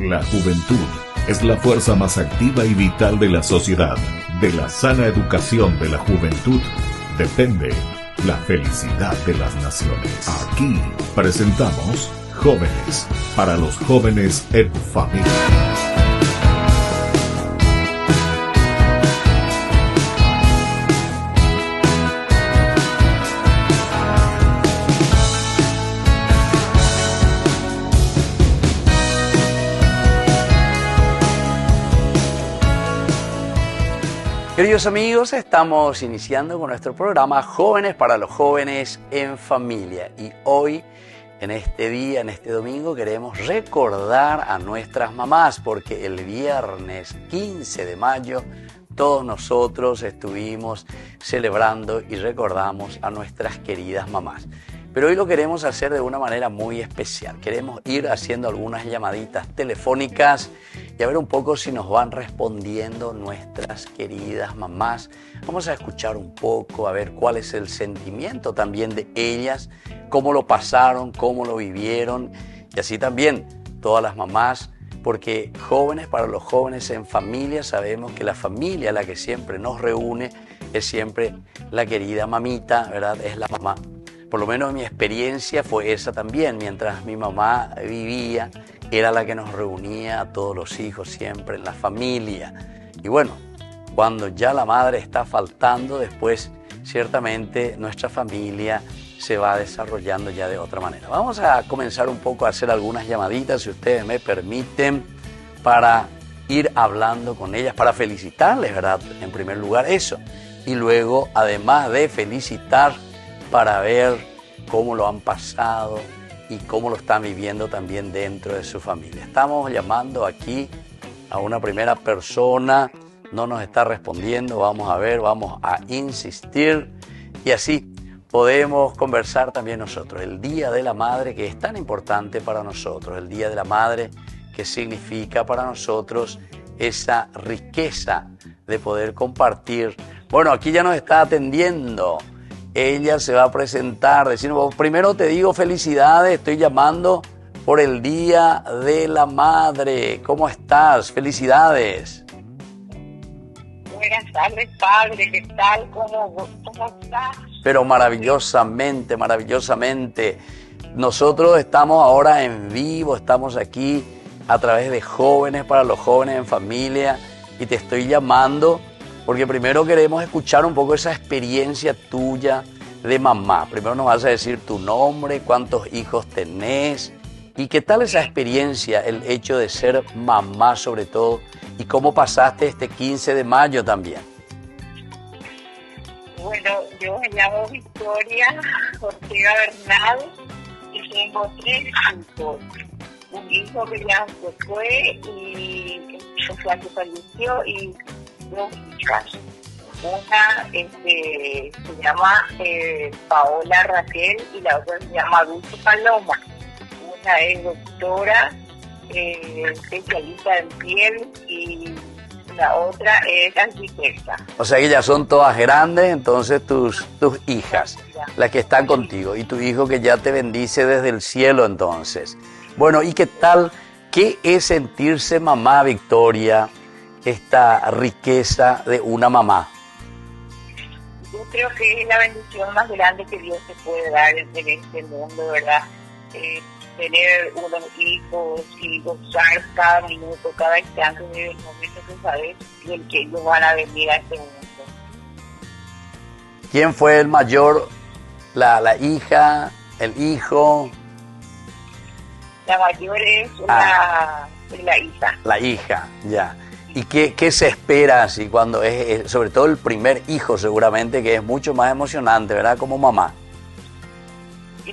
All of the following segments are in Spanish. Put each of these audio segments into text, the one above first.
La juventud es la fuerza más activa y vital de la sociedad. De la sana educación de la juventud depende la felicidad de las naciones. Aquí presentamos Jóvenes, para los jóvenes en familia. Queridos amigos, estamos iniciando con nuestro programa Jóvenes para los jóvenes en familia. Y hoy, en este día, en este domingo, queremos recordar a nuestras mamás, porque el viernes 15 de mayo todos nosotros estuvimos celebrando y recordamos a nuestras queridas mamás. Pero hoy lo queremos hacer de una manera muy especial. Queremos ir haciendo algunas llamaditas telefónicas y a ver un poco si nos van respondiendo nuestras queridas mamás. Vamos a escuchar un poco, a ver cuál es el sentimiento también de ellas, cómo lo pasaron, cómo lo vivieron, y así también todas las mamás, porque Jóvenes para los jóvenes en familia, sabemos que la familia, la que siempre nos reúne, es siempre la querida mamita, ¿verdad? Es la mamá. Por lo menos mi experiencia fue esa también. Mientras mi mamá vivía, era la que nos reunía a todos los hijos siempre en la familia. Y bueno, cuando ya la madre está faltando, después ciertamente nuestra familia se va desarrollando ya de otra manera. Vamos a comenzar un poco a hacer algunas llamaditas, si ustedes me permiten, para ir hablando con ellas, para felicitarles, ¿verdad? En primer lugar eso. Y luego, además de felicitar, para ver cómo lo han pasado y cómo lo están viviendo también dentro de su familia. Estamos llamando aquí a una primera persona, no nos está respondiendo, vamos a ver, vamos a insistir y así podemos conversar también nosotros. El Día de la Madre, que es tan importante para nosotros, el Día de la Madre que significa para nosotros esa riqueza de poder compartir. Bueno, aquí ya nos está atendiendo. Ella se va a presentar, decirnos, primero te digo felicidades, estoy llamando por el Día de la Madre. ¿Cómo estás? Felicidades. Buenas tardes, padre, ¿qué tal? ¿Cómo estás? Pero maravillosamente, maravillosamente. Nosotros estamos ahora en vivo, estamos aquí a través de Jóvenes para los jóvenes en familia y te estoy llamando porque primero queremos escuchar un poco esa experiencia tuya de mamá. Primero nos vas a decir tu nombre, cuántos hijos tenés y qué tal esa experiencia, el hecho de ser mamá sobre todo, y cómo pasaste este 15 de mayo también. Bueno, yo me llamo Victoria Ortega Bernal y tengo 3 hijos. Un hijo que ya se fue y que falleció y 2 hijas. Una se llama Paola Raquel y la otra se llama Dulce Paloma. Una es doctora, especialista en piel, y la otra es arquitecta. O sea que ya son todas grandes, entonces tus hijas, las que están contigo, y tu hijo que ya te bendice desde el cielo entonces. Bueno, ¿y qué tal? ¿Qué es sentirse mamá, Victoria? Esta riqueza de una mamá. Yo creo que es la bendición más grande que Dios te puede dar en este mundo, ¿verdad? Tener unos hijos y gozar cada minuto, cada instante del momento que sabes del que ellos van a venir a este mundo. ¿Quién fue el mayor? ¿La hija? ¿El hijo? La mayor es la hija. La hija, ya. ¿Y qué se espera así cuando es, sobre todo el primer hijo seguramente, que es mucho más emocionante, ¿verdad? Como mamá.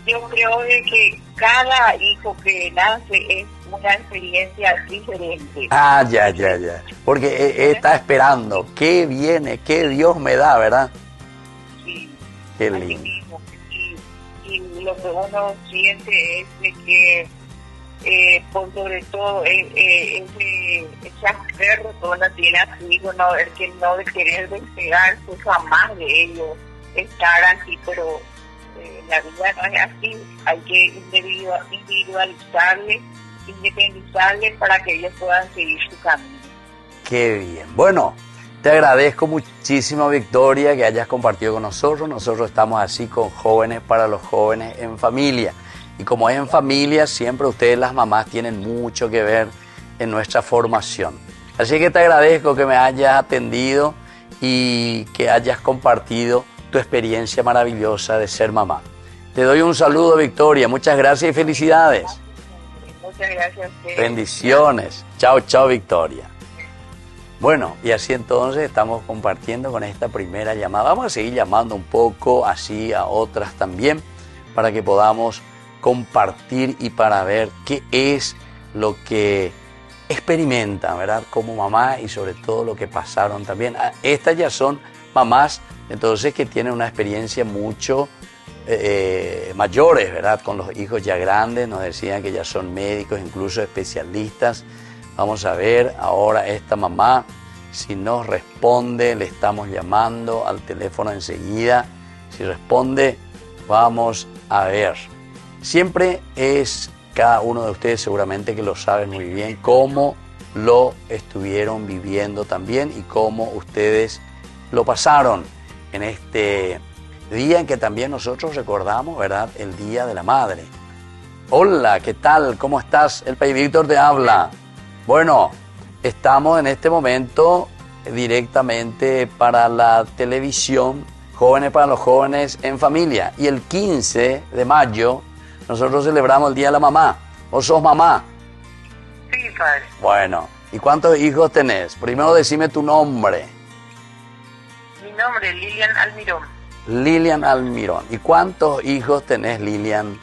Yo creo de que cada hijo que nace es una experiencia diferente. Ah, ya. Porque está esperando, ¿qué viene? ¿Qué Dios me da, verdad? Sí. Qué lindo. Mismo. Y lo que uno siente es de que por sobre todo ese aferro que uno tiene a su hijo, no, el que no de querer despegarse jamás de ellos, estar aquí, pero la vida no es así, hay que individualizarle independizarles para que ellos puedan seguir su camino. Qué bien. Bueno, te agradezco muchísimo, Victoria, que hayas compartido con nosotros. Nosotros estamos así con Jóvenes para los Jóvenes en Familia. Y como es en familia, siempre ustedes las mamás tienen mucho que ver en nuestra formación. Así que te agradezco que me hayas atendido y que hayas compartido tu experiencia maravillosa de ser mamá. Te doy un saludo, Victoria. Muchas gracias y felicidades. Muchas gracias a ustedes. Bendiciones. Chao, chao, Victoria. Bueno, y así entonces estamos compartiendo con esta primera llamada. Vamos a seguir llamando un poco así a otras también para que podamos compartir y para ver qué es lo que experimentan, ¿verdad? Como mamá y sobre todo lo que pasaron también. Estas ya son mamás, entonces, que tienen una experiencia mucho mayores, ¿verdad? Con los hijos ya grandes, nos decían que ya son médicos, incluso especialistas. Vamos a ver ahora esta mamá, si nos responde, le estamos llamando al teléfono enseguida. Si responde, vamos a ver. Siempre es cada uno de ustedes seguramente que lo saben muy bien cómo lo estuvieron viviendo también y cómo ustedes lo pasaron en este día en que también nosotros recordamos, ¿verdad?, el Día de la Madre. Hola, ¿qué tal? ¿Cómo estás? El País Víctor te habla. Bueno, estamos en este momento directamente para la televisión, Jóvenes para los Jóvenes en Familia. Y el 15 de mayo nosotros celebramos el Día de la Mamá. ¿Vos sos mamá? Sí, padre. Bueno, ¿y cuántos hijos tenés? Primero decime tu nombre. Mi nombre es Lilian Almirón. Lilian Almirón. ¿Y cuántos hijos tenés, Lilian?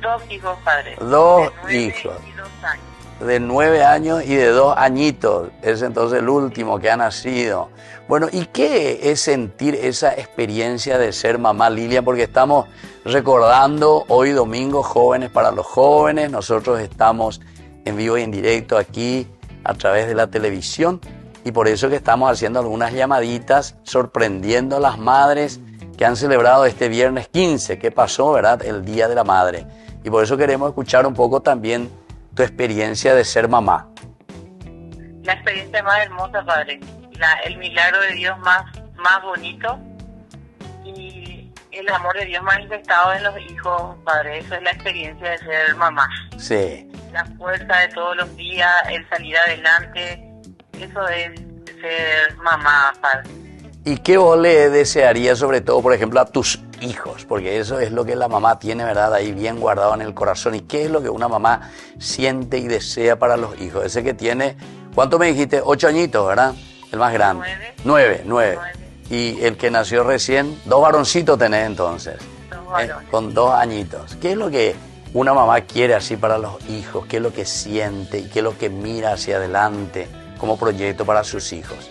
2 hijos, padre. 2 de 9 hijos. y 2 años. De 9 años y de 2 añitos. Es entonces el último que ha nacido. Bueno, ¿y qué es sentir esa experiencia de ser mamá, Lilian? Porque estamos recordando hoy domingo Jóvenes para los Jóvenes. Nosotros estamos en vivo y en directo aquí a través de la televisión. Y por eso que estamos haciendo algunas llamaditas, sorprendiendo a las madres que han celebrado este viernes 15, que pasó, ¿verdad?, el Día de la Madre. Y por eso queremos escuchar un poco también tu experiencia de ser mamá. La experiencia más hermosa, padre. El milagro de Dios más bonito y el amor de Dios manifestado en los hijos, padre. Eso es la experiencia de ser mamá. Sí. La fuerza de todos los días, el salir adelante, eso es ser mamá, padre. ¿Y qué vos le desearías sobre todo, por ejemplo, a tus hijos? Porque eso es lo que la mamá tiene, ¿verdad?, ahí bien guardado en el corazón. ¿Y qué es lo que una mamá siente y desea para los hijos? Ese que tiene, ¿cuánto me dijiste? 8 añitos, ¿verdad? El más grande. 9. Y el que nació recién, 2 varoncitos tenés entonces. 2 varones. Con 2 añitos. ¿Qué es lo que una mamá quiere así para los hijos? ¿Qué es lo que siente y qué es lo que mira hacia adelante como proyecto para sus hijos?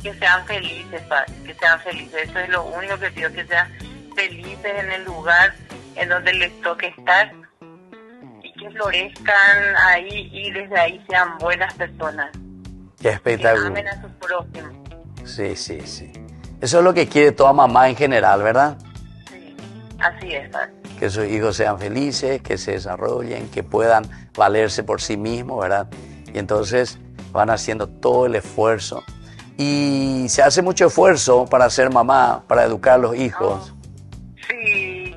Que sean felices, padre, que sean felices. Eso es lo único que pido, que sean felices en el lugar en donde les toque estar y que florezcan ahí y desde ahí sean buenas personas. Qué espectáculo. Que amen a sus prójimos. Sí. Eso es lo que quiere toda mamá en general, ¿verdad? Sí, así es, padre. Que sus hijos sean felices, que se desarrollen, que puedan valerse por sí mismos, ¿verdad? Y entonces van haciendo todo el esfuerzo. Y se hace mucho esfuerzo para ser mamá, para educar a los hijos. Sí,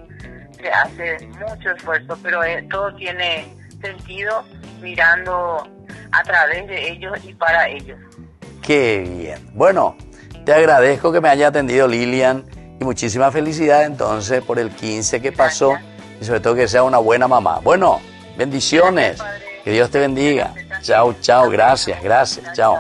se hace mucho esfuerzo, pero todo tiene sentido mirando a través de ellos y para ellos. Qué bien. Bueno, te agradezco que me haya atendido, Lilian, y muchísima felicidad entonces por el 15 que pasó. Gracias. Y sobre todo que sea una buena mamá. Bueno, bendiciones. Gracias, padre. Que Dios te bendiga. Chao, gracias, chao.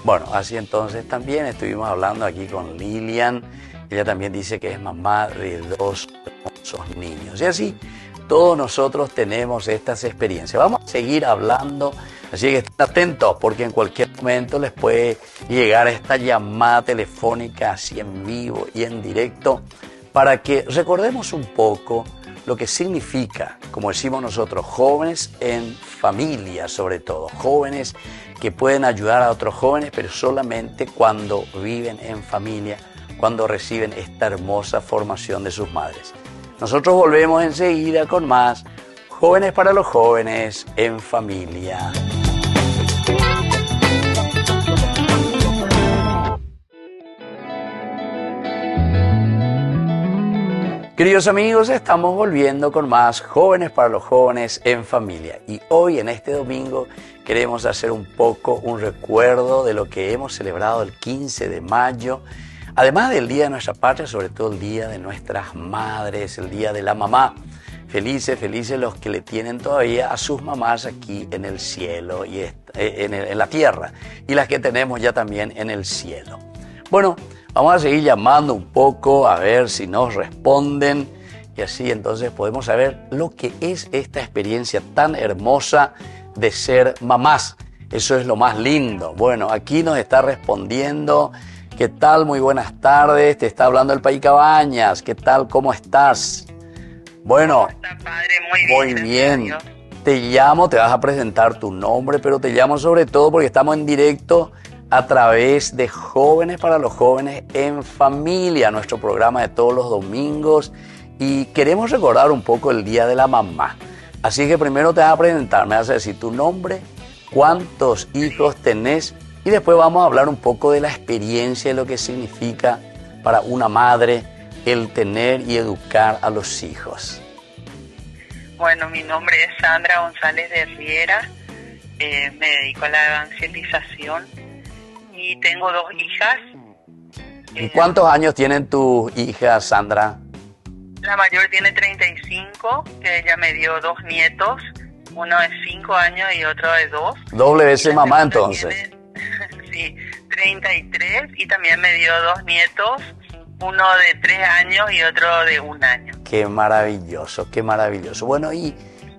Bueno, así entonces también estuvimos hablando aquí con Lilian. Ella también dice que es mamá de 2 hermosos niños. Y así todos nosotros tenemos estas experiencias. Vamos a seguir hablando, así que estén atentos porque en cualquier momento les puede llegar esta llamada telefónica así en vivo y en directo para que recordemos un poco lo que significa, como decimos nosotros, jóvenes en familia sobre todo, jóvenes que pueden ayudar a otros jóvenes, pero solamente cuando viven en familia, cuando reciben esta hermosa formación de sus madres. Nosotros volvemos enseguida con más Jóvenes para los jóvenes en familia. Queridos amigos, estamos volviendo con más Jóvenes para los jóvenes en familia. Y hoy, en este domingo, queremos hacer un poco un recuerdo de lo que hemos celebrado el 15 de mayo. Además del Día de nuestra Patria, sobre todo el Día de nuestras Madres, el Día de la Mamá. Felices, felices los que le tienen todavía a sus mamás aquí en el cielo y en la tierra. Y las que tenemos ya también en el cielo. Bueno, vamos a seguir llamando un poco a ver si nos responden. Y así entonces podemos saber lo que es esta experiencia tan hermosa de ser mamás. Eso es lo más lindo. Bueno, aquí nos está respondiendo. ¿Qué tal? Muy buenas tardes. Te está hablando el Paí Cabañas. ¿Qué tal? ¿Cómo estás? Bueno, ¿Cómo está, padre? muy bien. Te llamo, te vas a presentar tu nombre, pero te llamo sobre todo porque estamos en directo a través de Jóvenes para los Jóvenes en Familia, nuestro programa de todos los domingos, y queremos recordar un poco el Día de la Mamá. Así que primero te vas a presentar, me vas a decir tu nombre, cuántos hijos tenés, y después vamos a hablar un poco de la experiencia de lo que significa para una madre el tener y educar a los hijos. Bueno, mi nombre es Sandra González de Riera, me dedico a la evangelización y tengo 2 hijas. ¿Y cuántos años tienen tus hijas, Sandra? La mayor tiene 35, que ella me dio 2 nietos, uno de 5 años y otro de 2. Doble veces mamá segunda entonces. Sí, 33 y también me dio 2 nietos, uno de 3 años y otro de 1 año. Qué maravilloso, qué maravilloso. Bueno, ¿y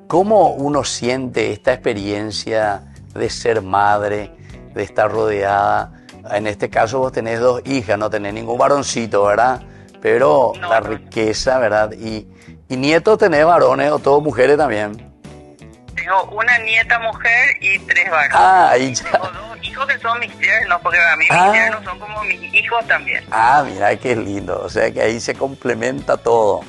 cómo uno siente esta experiencia de ser madre, de estar rodeada? En este caso vos tenés 2 hijas, no tenés ningún varoncito, ¿verdad? Pero No, la no. riqueza, ¿verdad? Y nietos tenés varones o todos mujeres también. Tengo una nieta mujer y 3 varones. Ah, ahí ya. Tengo 2 hijos que son mis tiernos, porque para mí Ah. mis tiernos son como mis hijos también. Ah, mira qué lindo. O sea que ahí se complementa todo.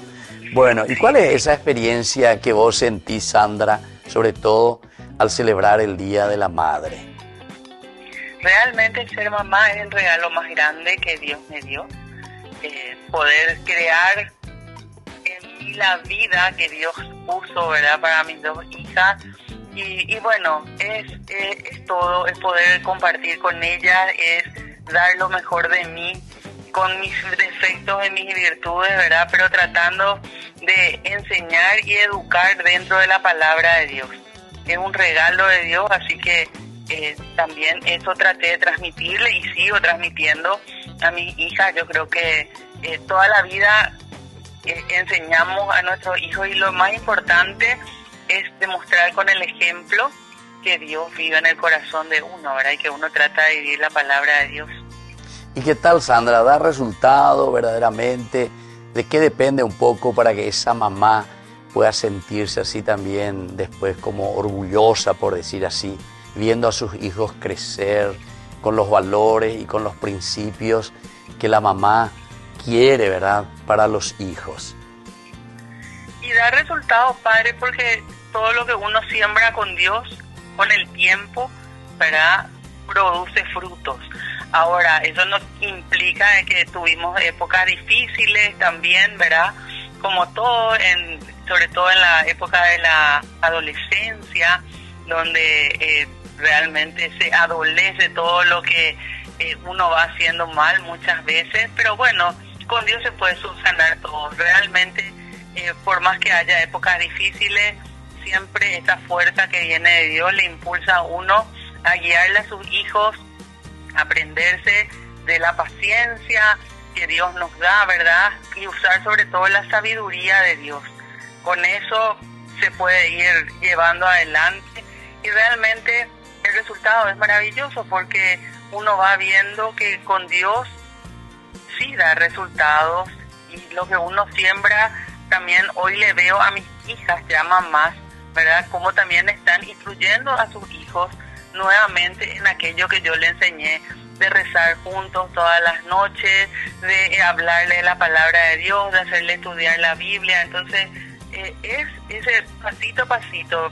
Bueno, ¿y cuál es esa experiencia que vos sentís, Sandra, sobre todo al celebrar el Día de la Madre? Realmente ser mamá es el regalo más grande que Dios me dio. Poder crear en mí la vida que Dios puso, ¿verdad?, para mis 2 hijas. Y bueno, es todo, es poder compartir con ellas, es dar lo mejor de mí, con mis defectos y mis virtudes, ¿verdad?, pero tratando de enseñar y educar dentro de la palabra de Dios. Es un regalo de Dios, así que también eso traté de transmitirle y sigo transmitiendo a mis hijas. Yo creo que toda la vida enseñamos a nuestros hijos y lo más importante es demostrar con el ejemplo que Dios vive en el corazón de uno, ¿verdad? Y que uno trata de vivir la palabra de Dios. ¿Y qué tal, Sandra? ¿Da resultado verdaderamente? ¿De qué depende un poco para que esa mamá pueda sentirse así también después como orgullosa, por decir así, viendo a sus hijos crecer con los valores y con los principios que la mamá quiere, ¿verdad?, para los hijos? Y da resultados, padre, porque todo lo que uno siembra con Dios, con el tiempo, ¿verdad?, produce frutos. Ahora, eso no implica que tuvimos épocas difíciles también, ¿verdad? Como todo, sobre todo en la época de la adolescencia, donde realmente se adolece todo lo que uno va haciendo mal muchas veces, pero bueno, con Dios se puede subsanar todo. Realmente, por más que haya épocas difíciles, siempre esta fuerza que viene de Dios le impulsa a uno a guiarle a sus hijos, a aprenderse de la paciencia que Dios nos da, ¿verdad? Y usar sobre todo la sabiduría de Dios. Con eso se puede ir llevando adelante y realmente el resultado es maravilloso porque uno va viendo que con Dios sí da resultados y lo que uno siembra también hoy le veo a mis hijas ya mamás, ¿verdad? Como también están influyendo a sus hijos nuevamente en aquello que yo le enseñé, de rezar juntos todas las noches, de hablarle la palabra de Dios, de hacerle estudiar la Biblia. Entonces es ese pasito a pasito,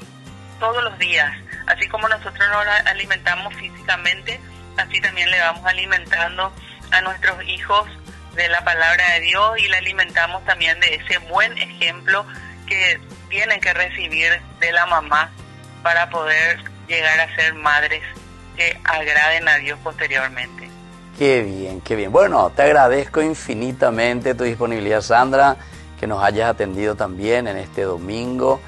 todos los días. Así como nosotros nos alimentamos físicamente, así también le vamos alimentando a nuestros hijos de la palabra de Dios, y le alimentamos también de ese buen ejemplo que tienen que recibir de la mamá para poder llegar a ser madres que agraden a Dios posteriormente. Qué bien, qué bien. Bueno, te agradezco infinitamente tu disponibilidad, Sandra, que nos hayas atendido también en este domingo,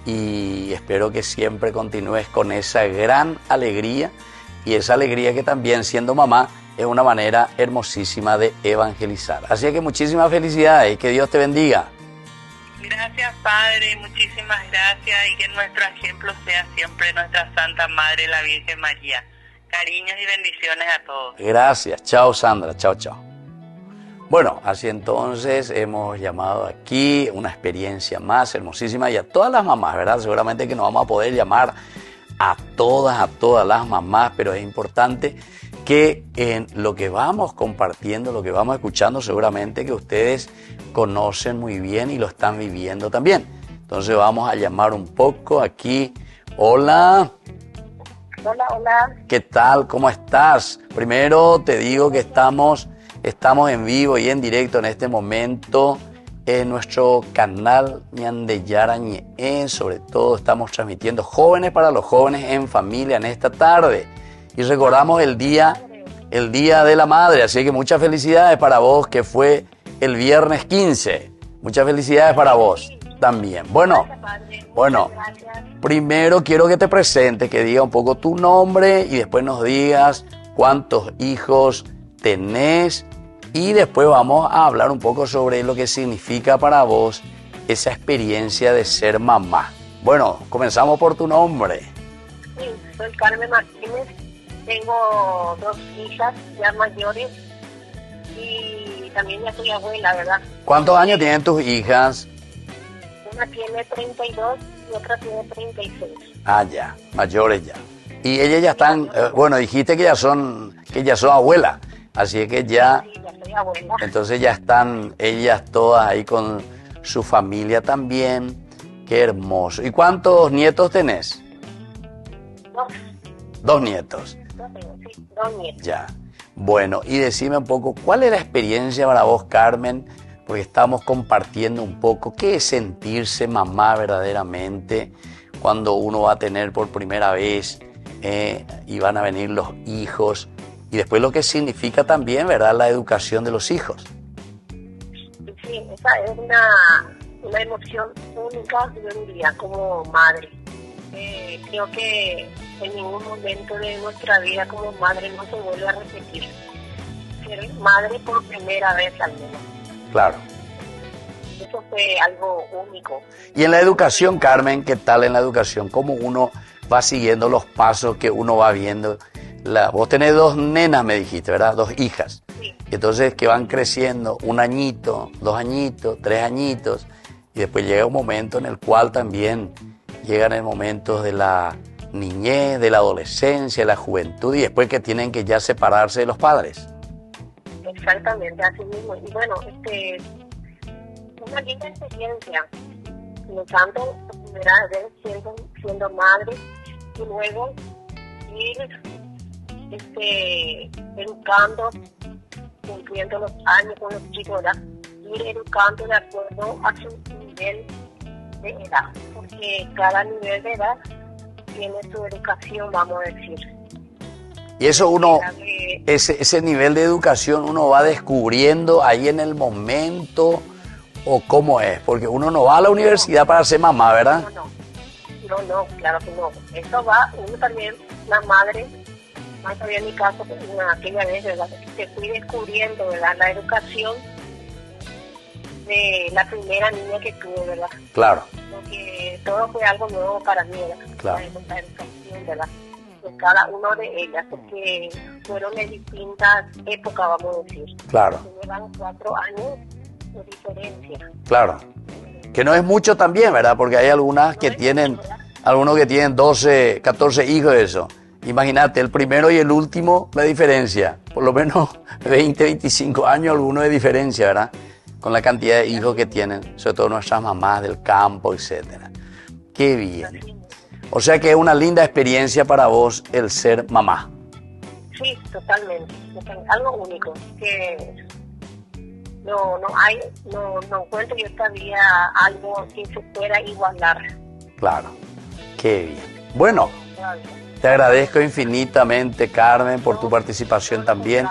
y espero que siempre continúes con esa gran alegría, y esa alegría que también, siendo mamá, es una manera hermosísima de evangelizar. Así que muchísimas felicidades y que Dios te bendiga. Gracias, Padre, muchísimas gracias, y que nuestro ejemplo sea siempre nuestra Santa Madre, la Virgen María. Cariños y bendiciones a todos. Gracias. Chao, Sandra. Chao, chao. Bueno, así entonces hemos llamado aquí una experiencia más hermosísima, y a todas las mamás, ¿verdad? Seguramente que no vamos a poder llamar a todas las mamás, pero es importante que en lo que vamos compartiendo, lo que vamos escuchando, seguramente que ustedes conocen muy bien y lo están viviendo también. Entonces vamos a llamar un poco aquí. Hola. Hola, hola. ¿Qué tal? ¿Cómo estás? Primero te digo que estamos en vivo y en directo en este momento en nuestro canal Ñandeyara Ñe'e. Sobre todo estamos transmitiendo Jóvenes para los Jóvenes en Familia en esta tarde. Y recordamos el día de la Madre, así que muchas felicidades para vos, que fue el viernes 15. Muchas felicidades para vos también. Bueno, primero quiero que te presentes, que diga un poco tu nombre y después nos digas cuántos hijos tenés, y después vamos a hablar un poco sobre lo que significa para vos esa experiencia de ser mamá. Bueno, comenzamos por tu nombre. Sí, soy Carmen Martínez. Tengo 2 hijas ya mayores y también ya soy abuela, ¿verdad? ¿Cuántos años tienen tus hijas? Una tiene 32 y otra tiene 36. Ah, ya, mayores ya. Y ellas ya están, bueno, dijiste que ya son abuelas, así es que ya... Sí, ya soy abuela. Entonces ya están ellas todas ahí con su familia también. Qué hermoso. ¿Y cuántos nietos tenés? 2. 2 nietos. Sí, 2 nietos. Ya. Bueno, y decime un poco, ¿cuál es la experiencia para vos, Carmen? Porque estamos compartiendo un poco qué es sentirse mamá verdaderamente cuando uno va a tener por primera vez y van a venir los hijos, y después lo que significa también, ¿verdad?, la educación de los hijos. Sí, esa es una emoción única, yo diría, como madre. Creo que en ningún momento de nuestra vida como madre no se vuelve a repetir. Ser madre por primera vez al menos. Claro. Eso fue algo único. Y en la educación, Carmen, ¿qué tal en la educación? ¿Cómo uno va siguiendo los pasos que uno va viendo? Vos tenés 2 nenas, me dijiste, ¿verdad? 2 hijas. Sí. Y entonces que van creciendo 1 añito, 2 añitos, 3 añitos, y después llega un momento en el cual también llegan el momento de la niñez, de la adolescencia, de la juventud, y después que tienen que ya separarse de los padres. Exactamente, así mismo. Y bueno, una linda experiencia, comenzando por primera vez siendo madre, y luego ir educando, cumpliendo los años con los chicos, ¿verdad? Ir educando de acuerdo a su nivel de edad, porque cada nivel de edad tiene su educación, vamos a decir. Y eso ese nivel de educación uno va descubriendo ahí en el momento, o cómo es, porque uno no va a la universidad para ser mamá, ¿verdad? No, claro que no. Eso va, uno también, la madre, más todavía en mi caso, en aquella vez, ¿verdad?, que fui descubriendo, ¿verdad?, la educación de la primera niña que tuve, ¿verdad? Claro. Porque todo fue algo nuevo para mí, ¿verdad? Claro. La educación, ¿verdad?, de cada una de ellas, porque fueron de distintas épocas, vamos a decir. Claro. Me llevan 4 años de diferencia. Claro. Que no es mucho también, ¿verdad? Porque hay algunas que tienen, algunos que tienen 12, 14 hijos de eso. Imagínate, el primero y el último, la diferencia. Por lo menos 20, 25 años, algunos de diferencia, ¿verdad? con la cantidad de hijos que tienen, sobre todo nuestras mamás del campo, etcétera. Qué bien. O sea que es una linda experiencia para vos el ser mamá. Sí, totalmente. Algo único que no encuentro yo todavía algo que se pueda igualar. Claro, qué bien. Bueno, te agradezco infinitamente, Carmen, por tu participación también.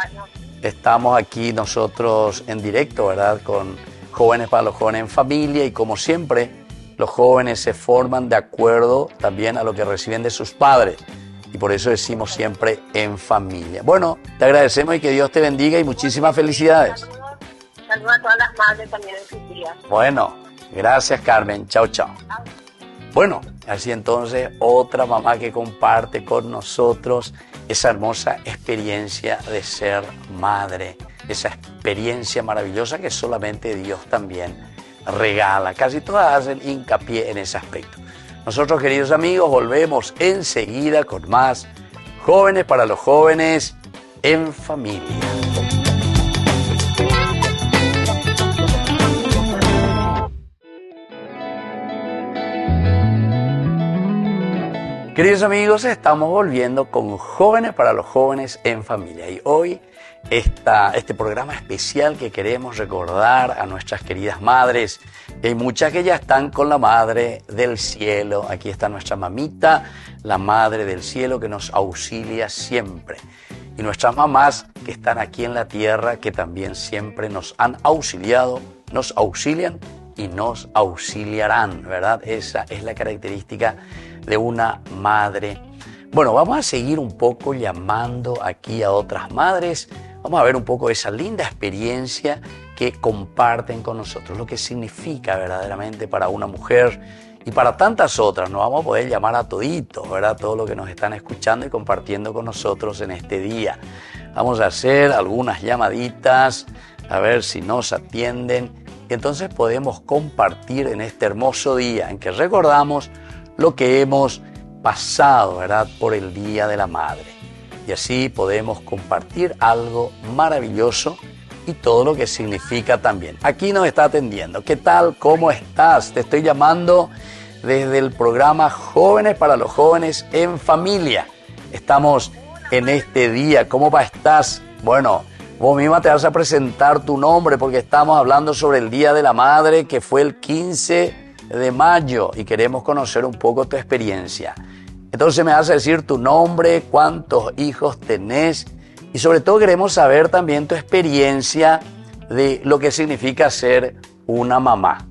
Estamos aquí nosotros en directo, ¿verdad? Con Jóvenes para los Jóvenes en Familia, y como siempre, los jóvenes se forman de acuerdo también a lo que reciben de sus padres. Y por eso decimos siempre en familia. Bueno, te agradecemos y que Dios te bendiga y muchísimas felicidades. Saludos a todas las madres también en sus días. Bueno, gracias, Carmen. Chao, chao. Bueno, así entonces otra mamá que comparte con nosotros esa hermosa experiencia de ser madre, esa experiencia maravillosa que solamente Dios también regala. Casi todas hacen hincapié en ese aspecto. Nosotros, queridos amigos, volvemos enseguida con más Jóvenes para los Jóvenes en Familia. Queridos amigos, estamos volviendo con Jóvenes para los Jóvenes en Familia, y hoy este programa especial que queremos recordar a nuestras queridas madres. Hay muchas que ya están con la Madre del Cielo. Aquí está nuestra mamita, la Madre del Cielo, que nos auxilia siempre. Y nuestras mamás que están aquí en la tierra, que también siempre nos han auxiliado, nos auxilian y nos auxiliarán, ¿verdad? Esa es la característica de una madre. Bueno, vamos a seguir un poco llamando aquí a otras madres. Vamos a ver un poco esa linda experiencia que comparten con nosotros, lo que significa verdaderamente para una mujer y para tantas otras. No vamos a poder llamar a toditos, ¿verdad? Todo lo que nos están escuchando y compartiendo con nosotros en este día. Vamos a hacer algunas llamaditas, a ver si nos atienden. Y entonces podemos compartir en este hermoso día en que recordamos lo que hemos pasado, ¿verdad? Por el Día de la Madre. Y así podemos compartir algo maravilloso y todo lo que significa también. Aquí nos está atendiendo. ¿Qué tal? ¿Cómo estás? Te estoy llamando desde el programa Jóvenes para los Jóvenes en Familia. Estamos en este día. ¿Cómo estás? Bueno, vos misma te vas a presentar tu nombre porque estamos hablando sobre el Día de la Madre, que fue el 15 de mayo, y queremos conocer un poco tu experiencia. Entonces me vas a decir tu nombre, cuántos hijos tenés, y sobre todo queremos saber también tu experiencia de lo que significa ser una mamá.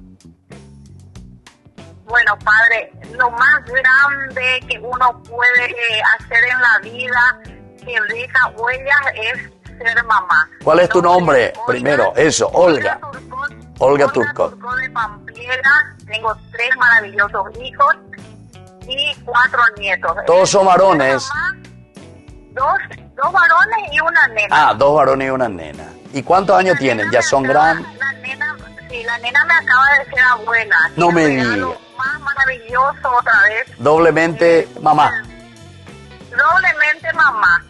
Bueno, padre, lo más grande que uno puede hacer en la vida que deja huellas es ser mamá. ¿Cuál es tu nombre? Primero, eso, Olga. Olga Turcot. De Pamplona. Tengo 3 maravillosos hijos y 4 nietos. Todos son varones. Dos varones y una nena. Ah, 2 varones y una nena. ¿Y cuántos años tienen? ¿Ya son grandes? La nena me acaba de ser abuela. No me digas. Más maravilloso otra vez. Doblemente mamá. Doblemente mamá.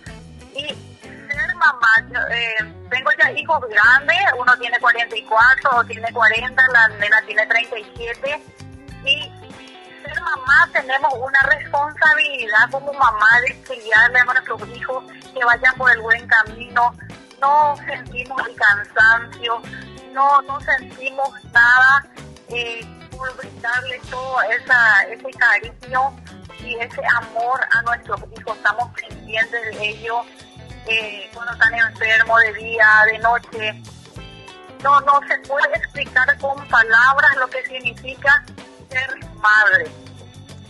Y ser mamá, tengo ya hijos grandes, uno tiene 44, otro tiene 40, la nena tiene 37. Y ser mamá tenemos una responsabilidad como mamá de criarle a nuestros hijos que vayan por el buen camino. No sentimos el cansancio, no sentimos nada por brindarle todo ese cariño y ese amor a nuestros hijos. Estamos pendientes de ellos cuando están enfermos, de día, de noche. No se puede explicar con palabras lo que significa ser madre.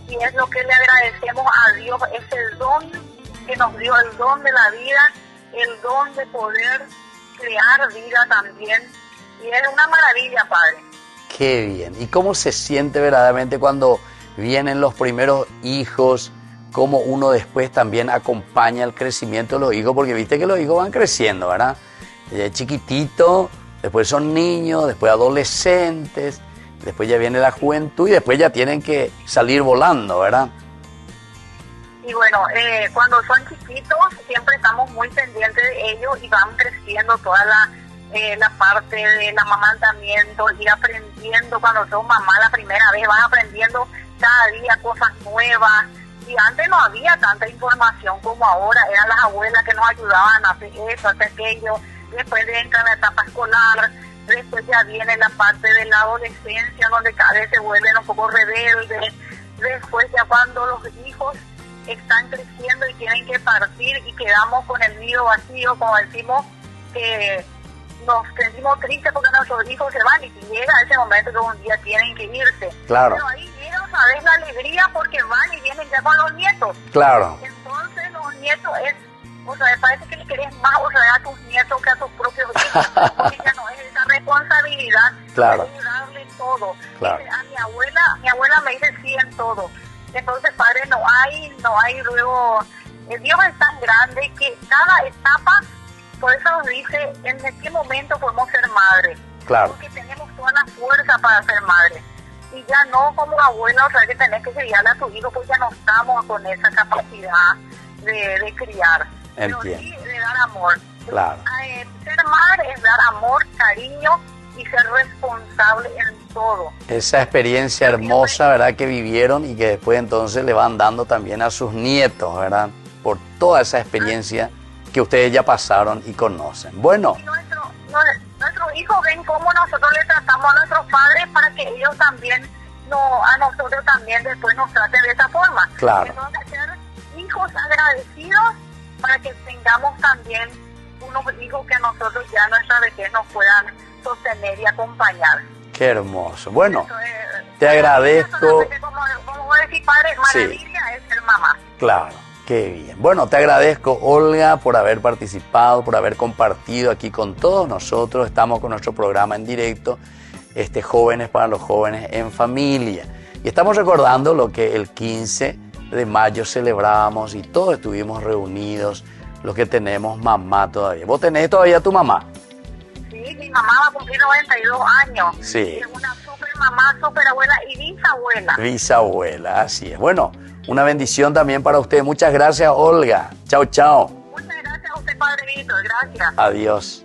Y es lo que le agradecemos a Dios, ese don que nos dio, el don de la vida, el don de poder crear vida también. Y es una maravilla, padre. Qué bien. ¿Y cómo se siente verdaderamente cuando vienen los primeros hijos? Cómo uno después también acompaña el crecimiento de los hijos, porque viste que los hijos van creciendo, ¿verdad? Chiquitito, después son niños, después adolescentes, después ya viene la juventud y después ya tienen que salir volando, ¿verdad? Y bueno, cuando son chiquitos siempre estamos muy pendientes de ellos y van creciendo toda la parte del amamantamiento, ir aprendiendo. Cuando sos mamá la primera vez, vas aprendiendo cada día cosas nuevas. Y antes no había tanta información como ahora, eran las abuelas que nos ayudaban a hacer eso, a hacer aquello. Después entra la etapa escolar, después ya viene la parte de la adolescencia, donde cada vez se vuelven un poco rebeldes. Después ya cuando los hijos están creciendo y tienen que partir y quedamos con el nido vacío, como decimos, que nos sentimos tristes porque nuestros hijos se van y llega ese momento que un día tienen que irse. Claro. Pero ahí llega otra vez la alegría porque van y vienen ya con los nietos. Claro. Entonces los nietos es, o sea, parece que le querés más, o sea, a tus nietos que a tus propios hijos, porque ya no es esa responsabilidad, Claro. de darle todo. Claro. Dice, a mi abuela me dice sí en todo. Entonces, padre, no hay luego, Dios es tan grande que cada etapa, por eso nos dice en qué momento podemos ser madre. Claro. Porque tenemos toda la fuerza para ser madre. Y ya no como abuela, o sea, que tenés que criarle a tu hijo, pues ya no estamos con esa capacidad de criar. Pero Entiendo. sí de dar amor. Claro. Ser madre es dar amor, cariño y ser responsable en todo. Esa experiencia hermosa, ¿verdad?, que vivieron y que después entonces le van dando también a sus nietos, ¿verdad?, por toda esa experiencia que ustedes ya pasaron y conocen. Bueno. Y nuestros hijos ven cómo nosotros le tratamos a nuestros padres para que ellos también, a nosotros también después nos traten de esa forma. Claro. Entonces, ser hijos agradecidos para que tengamos también unos hijos que a nosotros ya en nuestra vejez nos puedan sostener y acompañar. Qué hermoso. Bueno, Entonces, te agradezco. Como voy a decir, padre, maravilla es ser mamá. Claro, qué bien. Bueno, te agradezco, Olga, por haber participado, por haber compartido aquí con todos nosotros. Estamos con nuestro programa en directo, Jóvenes para los Jóvenes en Familia. Y estamos recordando lo que el 15 de mayo celebrábamos y todos estuvimos reunidos, los que tenemos mamá todavía. ¿Vos tenés todavía tu mamá? Sí, mi mamá va a cumplir 92 años. Sí. Es una super mamá, super abuela y bisabuela. Bisabuela, así es. Bueno, una bendición también para usted. Muchas gracias, Olga. Chao, chao. Muchas gracias a usted, Padre Víctor. Gracias. Adiós.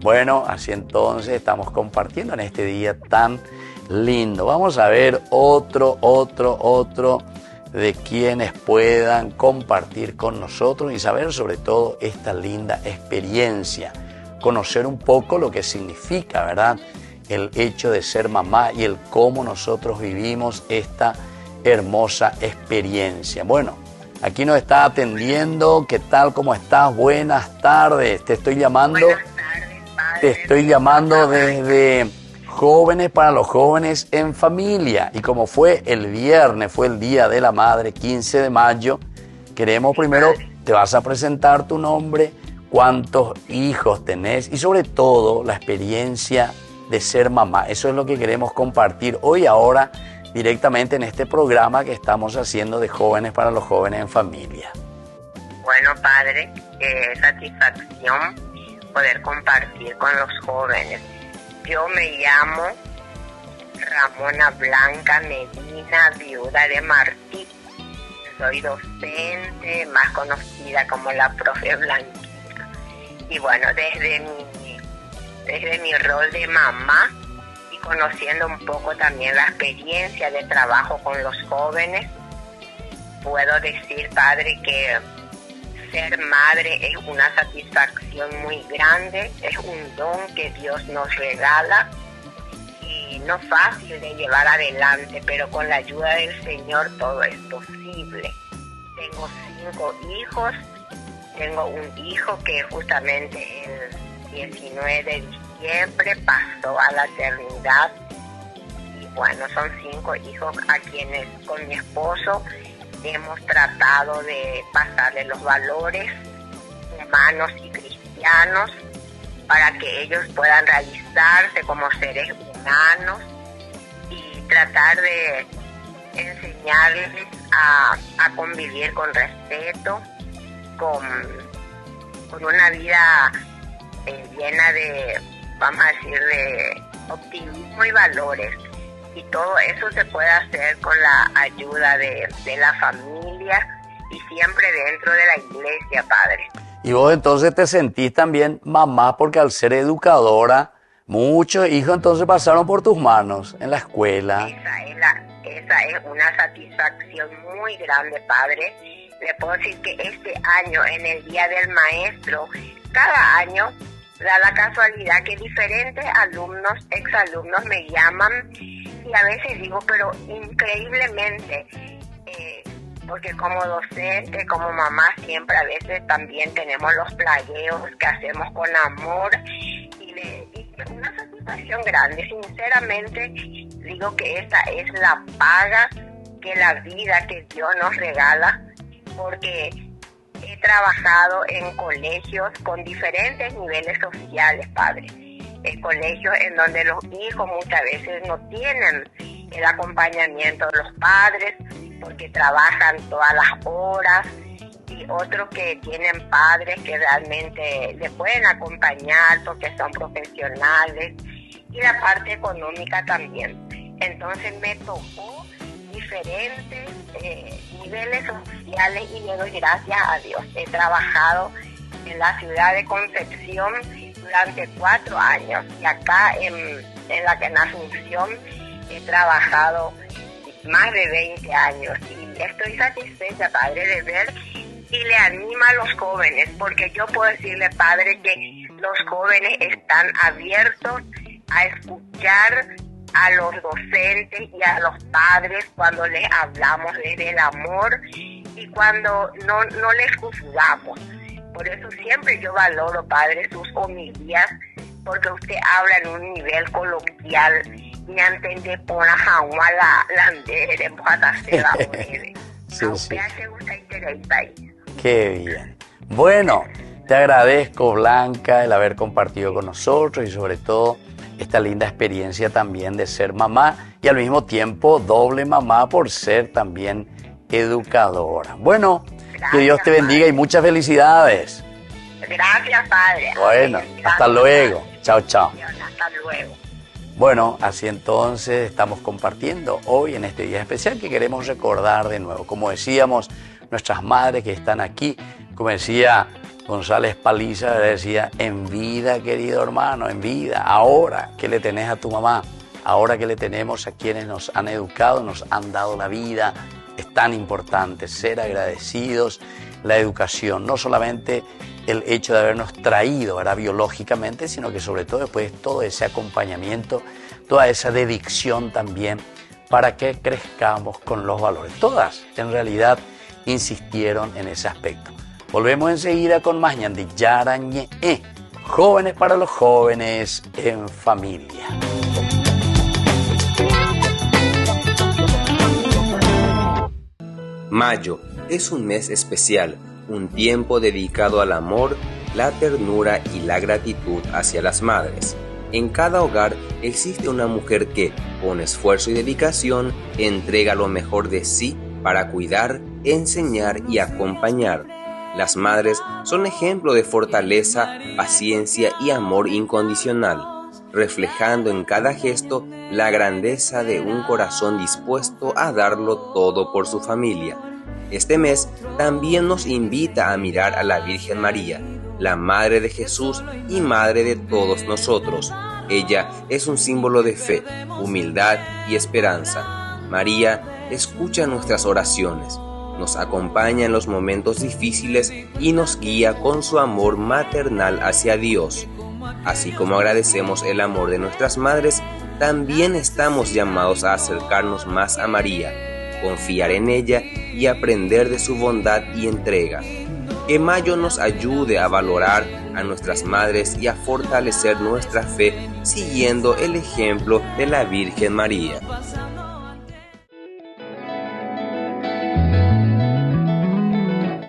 Bueno, así entonces estamos compartiendo en este día tan lindo. Vamos a ver otro de quienes puedan compartir con nosotros y saber sobre todo esta linda experiencia. Conocer un poco lo que significa, ¿verdad?, el hecho de ser mamá y el cómo nosotros vivimos esta hermosa experiencia. Bueno, aquí nos está atendiendo. ¿Qué tal? ¿Cómo estás? Buenas tardes. Te estoy llamando. Buenas tardes, padre. Te estoy llamando desde Jóvenes para los Jóvenes en Familia. Y como fue el viernes, fue el Día de la Madre, 15 de mayo, queremos primero, te vas a presentar tu nombre, cuántos hijos tenés y sobre todo la experiencia de ser mamá. Eso es lo que queremos compartir hoy ahora directamente en este programa que estamos haciendo de Jóvenes para los Jóvenes en Familia. Bueno, padre, satisfacción poder compartir con los jóvenes. Yo me llamo Ramona Blanca Medina, viuda de Martí. Soy docente, más conocida como la profe Blanquita. Y bueno, desde mi rol de mamá y conociendo un poco también la experiencia de trabajo con los jóvenes, puedo decir, padre, que ser madre es una satisfacción muy grande, es un don que Dios nos regala y no fácil de llevar adelante, pero con la ayuda del Señor todo es posible. Tengo 5 hijos. Tengo un hijo que justamente el 19 de diciembre pasó a la eternidad. Y bueno, son 5 hijos a quienes con mi esposo hemos tratado de pasarle los valores humanos y cristianos para que ellos puedan realizarse como seres humanos y tratar de enseñarles a convivir con respeto, con una vida llena de, vamos a decir, de optimismo y valores. Y todo eso se puede hacer con la ayuda de la familia y siempre dentro de la iglesia, padre. Y vos entonces te sentís también mamá porque al ser educadora, muchos hijos entonces pasaron por tus manos en la escuela. Esa es una satisfacción muy grande, padre. Le puedo decir que este año, en el Día del Maestro, cada año da la casualidad que diferentes alumnos, exalumnos me llaman y a veces digo, pero increíblemente, porque como docente, como mamá, siempre a veces también tenemos los plagueos que hacemos con amor y una satisfacción grande. Sinceramente digo que esta es la paga que la vida que Dios nos regala, porque he trabajado en colegios con diferentes niveles sociales, padre. En colegios en donde los hijos muchas veces no tienen el acompañamiento de los padres porque trabajan todas las horas, y otros que tienen padres que realmente le pueden acompañar porque son profesionales, y la parte económica también. Entonces me tocó diferentes niveles sociales y le doy gracias a Dios. He trabajado en la ciudad de Concepción durante 4 años y acá en Asunción he trabajado más de 20 años y estoy satisfecha, padre, de ver y le anima a los jóvenes, porque yo puedo decirle, padre, que los jóvenes están abiertos a escuchar a los docentes y a los padres cuando les hablamos desde el amor y cuando no les juzgamos. Por eso siempre yo valoro, padre, sus homilías, porque usted habla en un nivel coloquial. Me entendé por la jagua la andere, bojatacela, sí. Qué bien. Bueno, te agradezco, Blanca, el haber compartido con nosotros y sobre todo esta linda experiencia también de ser mamá y al mismo tiempo doble mamá por ser también educadora. Bueno, gracias, que Dios te bendiga, padre, y muchas felicidades. Gracias, padre. Bueno, hasta luego. Chao, chao. Hasta luego. Bueno, así entonces estamos compartiendo hoy en este día especial que queremos recordar de nuevo. Como decíamos, nuestras madres que están aquí, como decía González Paliza, decía, en vida, querido hermano, en vida, ahora que le tenés a tu mamá, ahora que le tenemos a quienes nos han educado, nos han dado la vida, es tan importante ser agradecidos. La educación, no solamente el hecho de habernos traído, ¿verdad?, biológicamente, sino que sobre todo después todo ese acompañamiento, toda esa dedicación también para que crezcamos con los valores. Todas, en realidad, insistieron en ese aspecto. Volvemos enseguida con más Ñandi Yarañe, jóvenes para los jóvenes en familia. Mayo es un mes especial, un tiempo dedicado al amor, la ternura y la gratitud hacia las madres. En cada hogar existe una mujer que, con esfuerzo y dedicación, entrega lo mejor de sí para cuidar, enseñar y acompañar. Las madres son ejemplo de fortaleza, paciencia y amor incondicional, reflejando en cada gesto la grandeza de un corazón dispuesto a darlo todo por su familia. Este mes también nos invita a mirar a la Virgen María, la Madre de Jesús y Madre de todos nosotros. Ella es un símbolo de fe, humildad y esperanza. María escucha nuestras oraciones, nos acompaña en los momentos difíciles y nos guía con su amor maternal hacia Dios. Así como agradecemos el amor de nuestras madres, también estamos llamados a acercarnos más a María, confiar en ella y aprender de su bondad y entrega. Que Mayo nos ayude a valorar a nuestras madres y a fortalecer nuestra fe siguiendo el ejemplo de la Virgen María.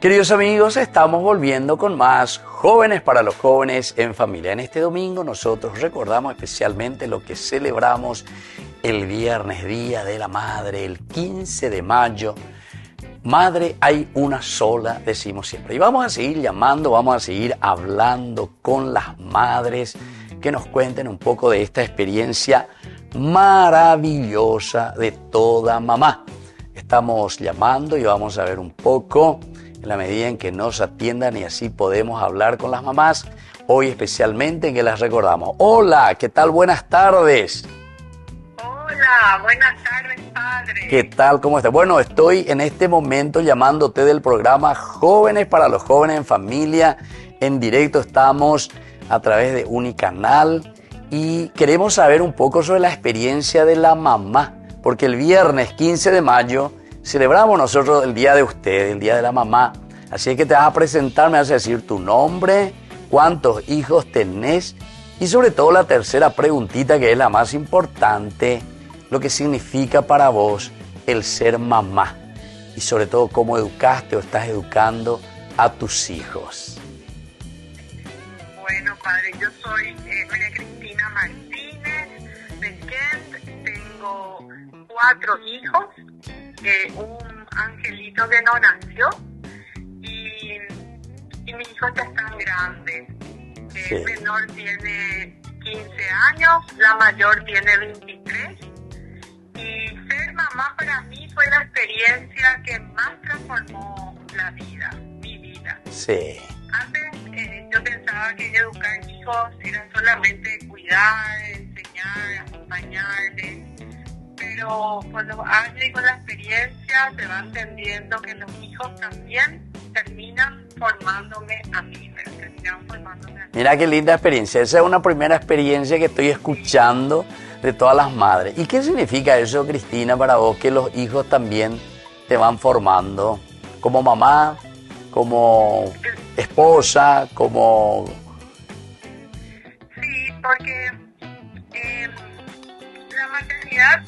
Queridos amigos, estamos volviendo con más Jóvenes para los Jóvenes en Familia. En este domingo nosotros recordamos especialmente lo que celebramos el viernes, Día de la Madre, el 15 de mayo. Madre hay una sola, decimos siempre. Y vamos a seguir llamando, vamos a seguir hablando con las madres que nos cuenten un poco de esta experiencia maravillosa de toda mamá. Estamos llamando y vamos a ver un poco en la medida en que nos atiendan y así podemos hablar con las mamás, hoy especialmente en que las recordamos. Hola, ¿qué tal? Buenas tardes. Hola, buenas tardes, padre. ¿Qué tal? ¿Cómo estás? Bueno, estoy en este momento llamándote del programa Jóvenes para los Jóvenes en Familia. En directo estamos a través de Unicanal y queremos saber un poco sobre la experiencia de la mamá, porque el viernes 15 de mayo celebramos nosotros el día de usted, el día de la mamá. Así es que te vas a presentar, me vas a decir tu nombre, cuántos hijos tenés y sobre todo la tercera preguntita, que es la más importante, lo que significa para vos el ser mamá y sobre todo cómo educaste o estás educando a tus hijos. Bueno, padre, yo soy María Cristina Martínez de Kent, tengo 4 hijos, un angelito que no nació y mis hijos ya están grandes. Sí. El menor tiene 15 años, la mayor tiene 23 y ser mamá para mí fue la experiencia que más transformó la vida, mi vida. Sí. Antes yo pensaba que educar hijos era solamente cuidar, enseñar, acompañarles, pero con los años y con la experiencia se va entendiendo que los hijos también terminan formándome a mí, ¿verdad? Terminan formándome a mí. Mira qué linda experiencia. Esa es una primera experiencia que estoy escuchando de todas las madres. ¿Y qué significa eso, Cristina, para vos, que los hijos también te van formando como mamá, como esposa, como... Sí, porque la maternidad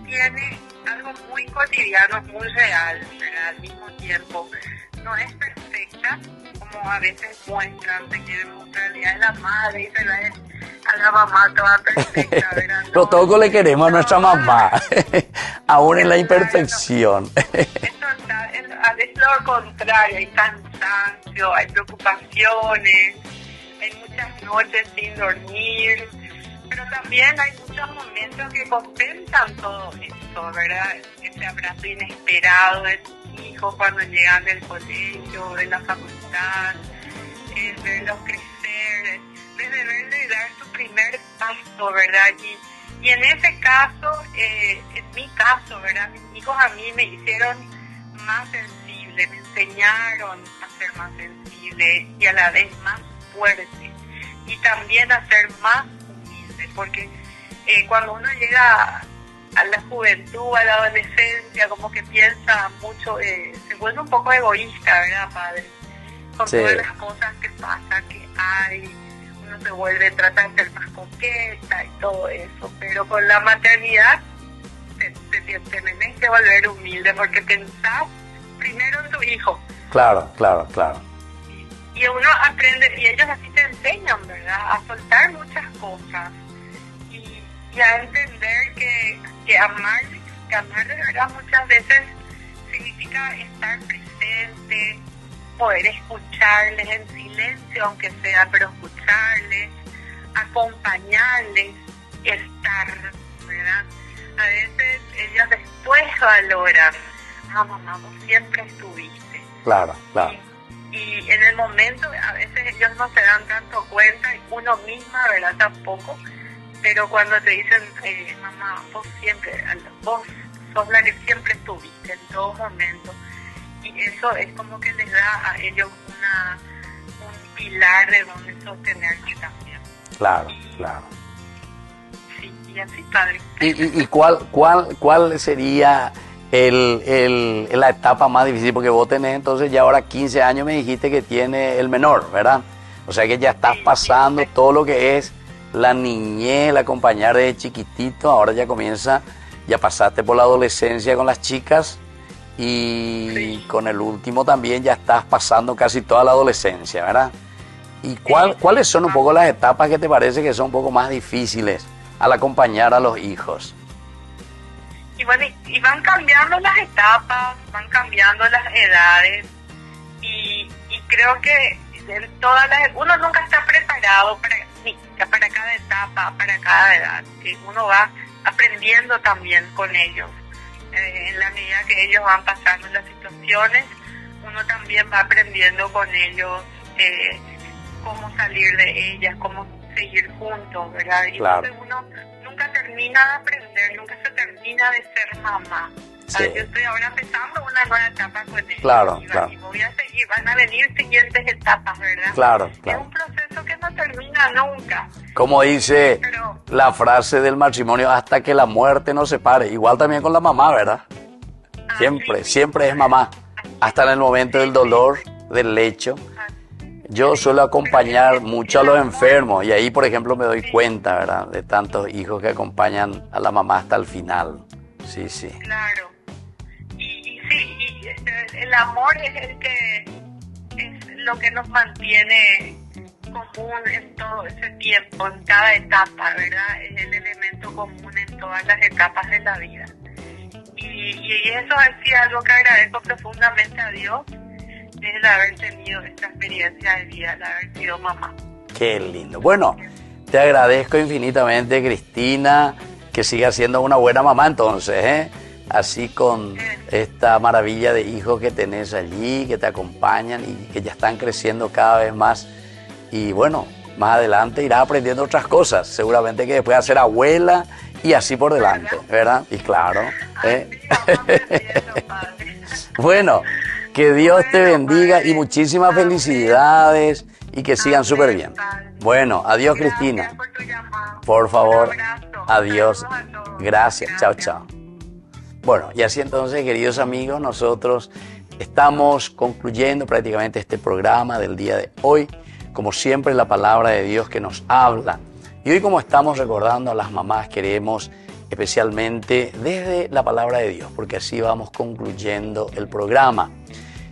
tiene algo muy cotidiano, muy real, ¿verdad? Al mismo tiempo. No es perfecta, como a veces muestran, se quieren mostrar el día de la madre y se la es a la mamá toda perfecta, ¿verdad? Pero todos le queremos a nuestra mamá, aún en la imperfección. A veces lo contrario, hay cansancio, hay preocupaciones, hay muchas noches sin dormir, pero también hay muchos momentos que compensan todo esto, ¿verdad? Ese abrazo inesperado de tus hijos cuando llegan del colegio, de la facultad, verlos crecer, desde verles dar su primer paso, ¿verdad? Y en ese caso, en mi caso, ¿verdad? Mis hijos a mí me hicieron más sensible, me enseñaron a ser más sensible y a la vez más fuerte y también a ser más humilde, porque cuando uno llega a la juventud, a la adolescencia, como que piensa mucho, se vuelve un poco egoísta, ¿verdad, padre? Con Sí. todas las cosas que pasan, que hay, uno se vuelve, trata de ser más coqueta y todo eso, pero con la maternidad te tenés que volver humilde porque pensás primero en tu hijo. Claro, claro, claro. Y uno aprende, y ellos así te enseñan, ¿verdad? A soltar muchas cosas y a entender que amar de verdad muchas veces significa estar presente, poder escucharles en silencio, aunque sea, pero escucharles, acompañarles, estar, ¿verdad? A veces ellos después valoran, mamá, vos siempre estuviste. Claro, claro. Y en el momento, a veces ellos no se dan tanto cuenta, y uno misma, ¿verdad? Tampoco. Pero cuando te dicen, mamá, vos sos la que siempre estuviste en todo momento. Y eso es como que les da a ellos un pilar de donde sostenerse también. Claro, claro. Sí, y así, padre. ¿Y cuál sería la etapa más difícil? Porque vos tenés entonces ya ahora 15 años, me dijiste que tiene el menor, ¿verdad? O sea que ya estás pasando todo lo que es la niñez, la acompañar desde chiquitito, ahora ya ya pasaste por la adolescencia con las chicas y con el último también ya estás pasando casi toda la adolescencia, ¿verdad? ¿Y cuáles son un poco las etapas que te parece que son un poco más difíciles al acompañar a los hijos? Y bueno, y van cambiando las etapas, van cambiando las edades y creo que uno nunca está preparado para cada etapa, para cada edad. Uno va aprendiendo también con ellos. En la medida que ellos van pasando las situaciones, uno también va aprendiendo con ellos cómo salir de ellas, cómo seguir juntos, ¿verdad? Y claro. entonces uno nunca termina de aprender, nunca se termina de ser mamá. Sí. Yo estoy ahora empezando una nueva etapa con ellos. Claro, y claro. Y voy a seguir, van a venir siguientes etapas, ¿verdad? Claro, Es claro. un proceso que no termina nunca. Como dice Pero la frase del matrimonio, hasta que la muerte nos separe. Igual también con la mamá, ¿verdad? Siempre, siempre es mamá. Hasta en el momento del dolor, del lecho. Yo suelo acompañar mucho a los enfermos y ahí, por ejemplo, me doy cuenta, ¿verdad? De tantos hijos que acompañan a la mamá hasta el final. Sí, sí. claro. Y sí, el amor es el que es lo que nos mantiene común en todo ese tiempo, en cada etapa, ¿verdad? Es el elemento común en todas las etapas de la vida. Y eso es sí, algo que agradezco profundamente a Dios, es el haber tenido esta experiencia de vida, el haber sido mamá. Qué lindo. Bueno, te agradezco infinitamente, Cristina, que sigas siendo una buena mamá entonces, ¿eh? Así con esta maravilla de hijos que tenés allí, que te acompañan y que ya están creciendo cada vez más. Y bueno, más adelante irás aprendiendo otras cosas. Seguramente que después vas a ser abuela y así por delante, ¿verdad? Y claro. Bueno, que Dios te bendiga y muchísimas felicidades y que sigan súper bien. Bueno, adiós, Cristina. Por favor, adiós. Gracias, chao, chao. Bueno, y así entonces, queridos amigos, nosotros estamos concluyendo prácticamente este programa del día de hoy. Como siempre, la palabra de Dios que nos habla. Y hoy, como estamos recordando a las mamás, queremos especialmente desde la palabra de Dios, porque así vamos concluyendo el programa.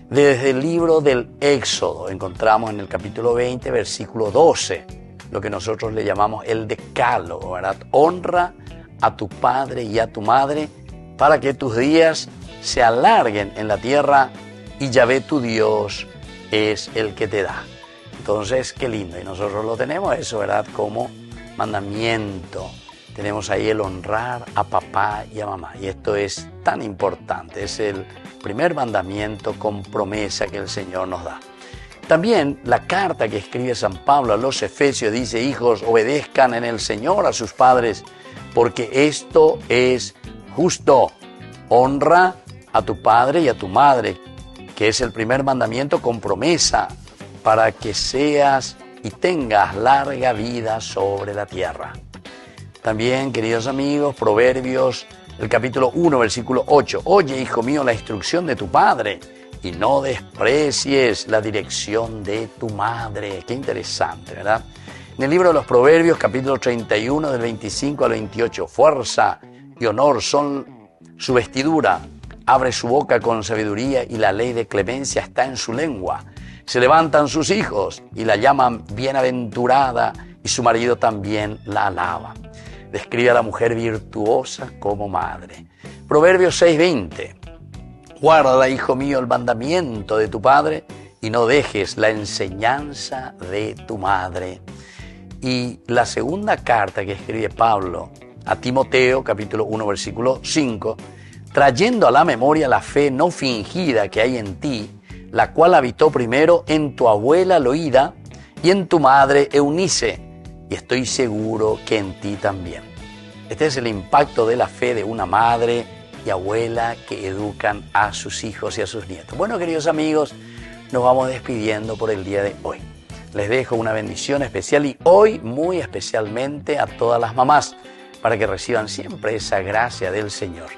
Desde el libro del Éxodo encontramos en el capítulo 20, versículo 12, lo que nosotros le llamamos el decálogo, ¿verdad? Honra a tu padre y a tu madre para que tus días se alarguen en la tierra y Yahvé tu Dios es el que te da. Entonces, qué lindo. Y nosotros lo tenemos eso, ¿verdad? Como mandamiento. Tenemos ahí el honrar a papá y a mamá. Y esto es tan importante. Es el primer mandamiento con promesa que el Señor nos da. También la carta que escribe San Pablo a los Efesios dice: hijos, obedezcan en el Señor a sus padres, porque esto es justo. Honra a tu padre y a tu madre, que es el primer mandamiento con promesa, para que seas y tengas larga vida sobre la tierra. También, queridos amigos, Proverbios, el capítulo 1, versículo 8. Oye, hijo mío, la instrucción de tu padre y no desprecies la dirección de tu madre. Qué interesante, ¿verdad? En el libro de los Proverbios, capítulo 31, del 25 al 28. Fuerza y honor son su vestidura. Abre su boca con sabiduría y la ley de clemencia está en su lengua. Se levantan sus hijos y la llaman bienaventurada y su marido también la alaba. Describe a la mujer virtuosa como madre. Proverbios 6:20. Guarda, hijo mío, el mandamiento de tu padre y no dejes la enseñanza de tu madre. Y la segunda carta que escribe Pablo a Timoteo, capítulo 1, versículo 5, trayendo a la memoria la fe no fingida que hay en ti, la cual habitó primero en tu abuela Loída y en tu madre Eunice, y estoy seguro que en ti también. Este es el impacto de la fe de una madre y abuela que educan a sus hijos y a sus nietos. Bueno, queridos amigos, nos vamos despidiendo por el día de hoy. Les dejo una bendición especial y hoy muy especialmente a todas las mamás, para que reciban siempre esa gracia del Señor.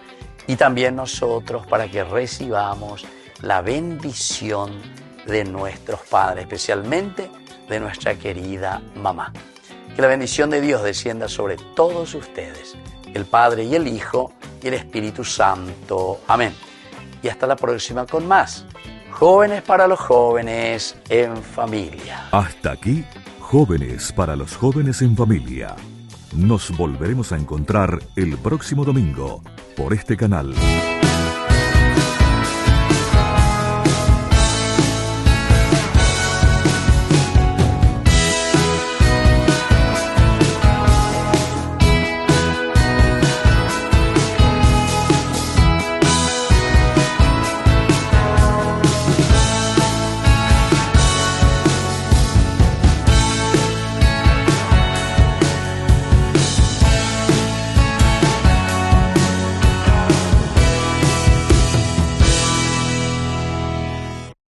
Y también nosotros para que recibamos la bendición de nuestros padres, especialmente de nuestra querida mamá. Que la bendición de Dios descienda sobre todos ustedes, el Padre y el Hijo y el Espíritu Santo. Amén. Y hasta la próxima con más. Jóvenes para los jóvenes en familia. Hasta aquí, Jóvenes para los jóvenes en familia. Nos volveremos a encontrar el próximo domingo por este canal.